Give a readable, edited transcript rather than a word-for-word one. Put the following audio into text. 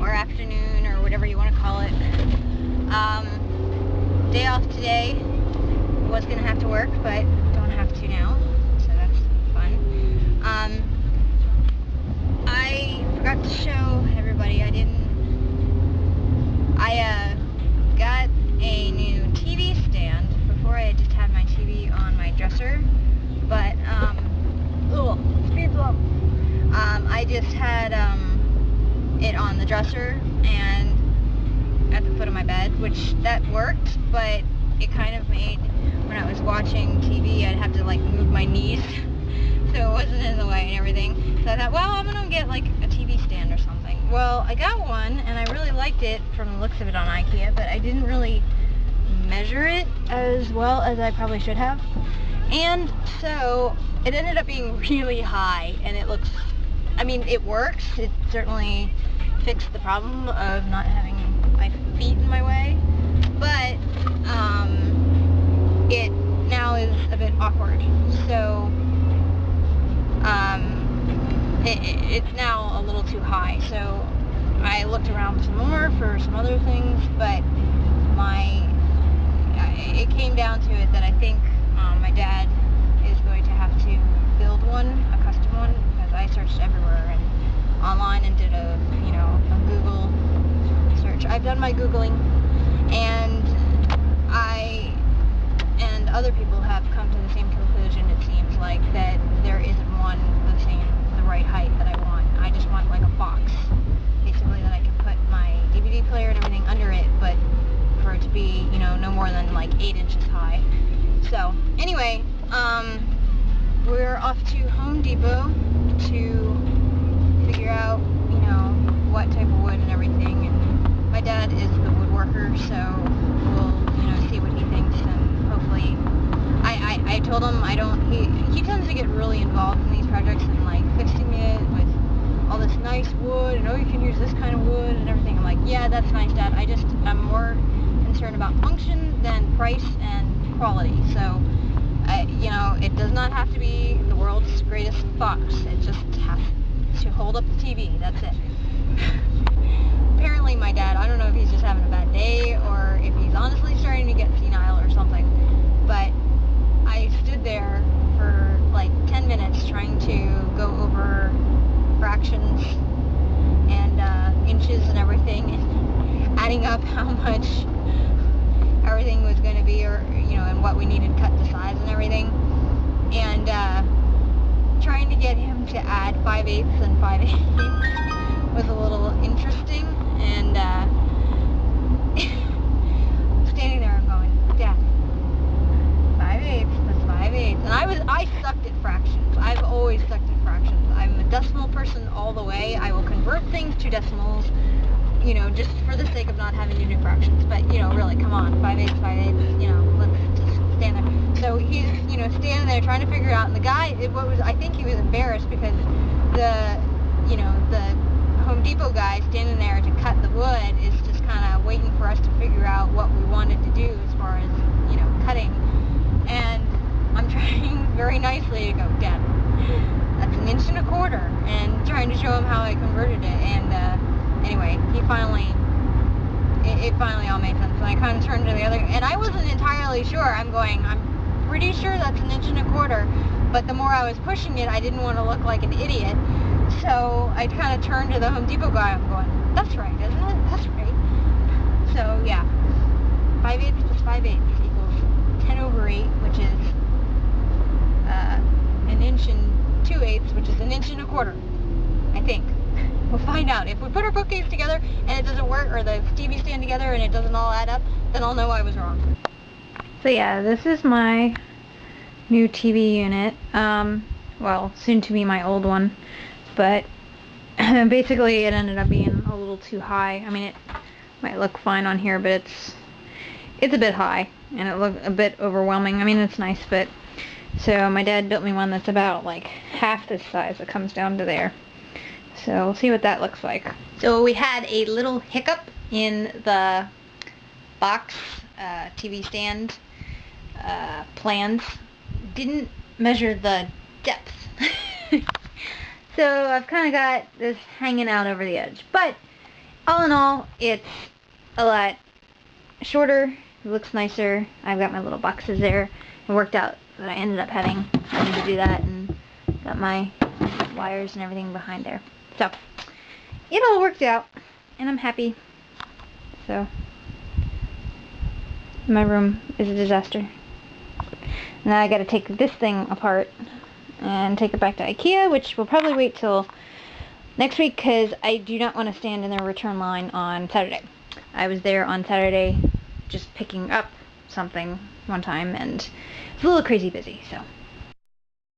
or afternoon, or whatever you want to call it. Day off today. Was going to have to work, but don't have to now, so that's fun. I forgot to show everybody, I got a new TV stand. Before I just had my TV on my dresser, but, speed bump. I just had, it on the dresser and at the foot of my bed, which that worked, but it kind of made, when I was watching TV, I'd have to like move my knees so it wasn't in the way and everything. So I thought, well, I'm gonna get like a TV stand or something. Well, I got one and I really liked it from the looks of it on IKEA, but I didn't really measure it as well as I probably should have. And so it ended up being really high, and it looks, I mean, it works. It certainly fixed the problem of not having my feet in my way, but it now is a bit awkward. So it's now a little too high. So I looked around some more for some other things, but it came down to it that I think my dad is going to have to build one, a custom one, because I searched everywhere and online and did a Google search. I've done my Googling, and other people have come to the same conclusion, it seems like, that there isn't one the right height that I want. I just want like a box, basically, that I can put my DVD player and everything under it, but for it to be, no more than like 8 inches high. So, anyway, we're off to Home Depot to figure out, what type of wood and everything, and my dad is the woodworker, so we'll, see what he thinks, and hopefully, I told him he tends to get really involved in these projects and like fixing it with all this nice wood, and you can use this kind of wood and everything. I'm like, yeah, that's nice, Dad. I'm more concerned about function than price and quality. So, it does not have to be the world's greatest box. It just has to hold up the TV. That's it. Apparently my dad, I don't know if he's just having a bad day or if he's honestly starting to get senile or something, but I stood there for like 10 minutes trying to go over fractions and inches and everything, and adding up how much everything was going to be, or and what we needed cut to size and everything, and trying to get him to add 5/8 and 5/8 was a little interesting, and standing there and going, Dad, 5/8 plus 5/8, and I sucked at fractions. I've always sucked at fractions. I'm a decimal person all the way. I will convert things to decimals, just for the sake of not having to do fractions. But, really, come on, 5/8, 5/8, let's just stand there. So he's, standing there trying to figure it out, and the guy, I think he was embarrassed because the Home Depot guy standing there to cut the wood is just kind of waiting for us to figure out what we wanted to do as far as, cutting. And I'm trying very nicely to go, Dad, that's 1 1/4 inches, and trying to show him how I converted it. And anyway, it finally all made sense. And I kind of turned to the other, and I wasn't entirely sure. I'm pretty sure that's 1 1/4 inches, but the more I was pushing it, I didn't want to look like an idiot. So I kind of turned to the Home Depot guy. I'm going, that's right, isn't it? That's right. So yeah, 5/8 plus 5/8 equals 10/8, which is 1 2/8 inches, which is 1 1/4 inches, I think. We'll find out. If we put our bookcase together and it doesn't work, or the TV stand together and it doesn't all add up, then I'll know I was wrong. So yeah, this is my new TV unit. Well, soon to be my old one. But basically it ended up being a little too high. I mean, it might look fine on here, but it's a bit high, and it looked a bit overwhelming. I mean, it's nice, but so my dad built me one that's about like half this size. It comes down to there. So we'll see what that looks like. So we had a little hiccup in the box TV stand plans. Didn't measure the depth. So I've kind of got this hanging out over the edge, but all in all, it's a lot shorter. It looks nicer. I've got my little boxes there. It worked out that I ended up having to do that, and got my wires and everything behind there. So it all worked out, and I'm happy. So my room is a disaster. Now I gotta take this thing apart and take it back to IKEA, which will probably wait till next week because I do not want to stand in the return line on Saturday. I was there on Saturday just picking up something one time, and it's a little crazy busy, so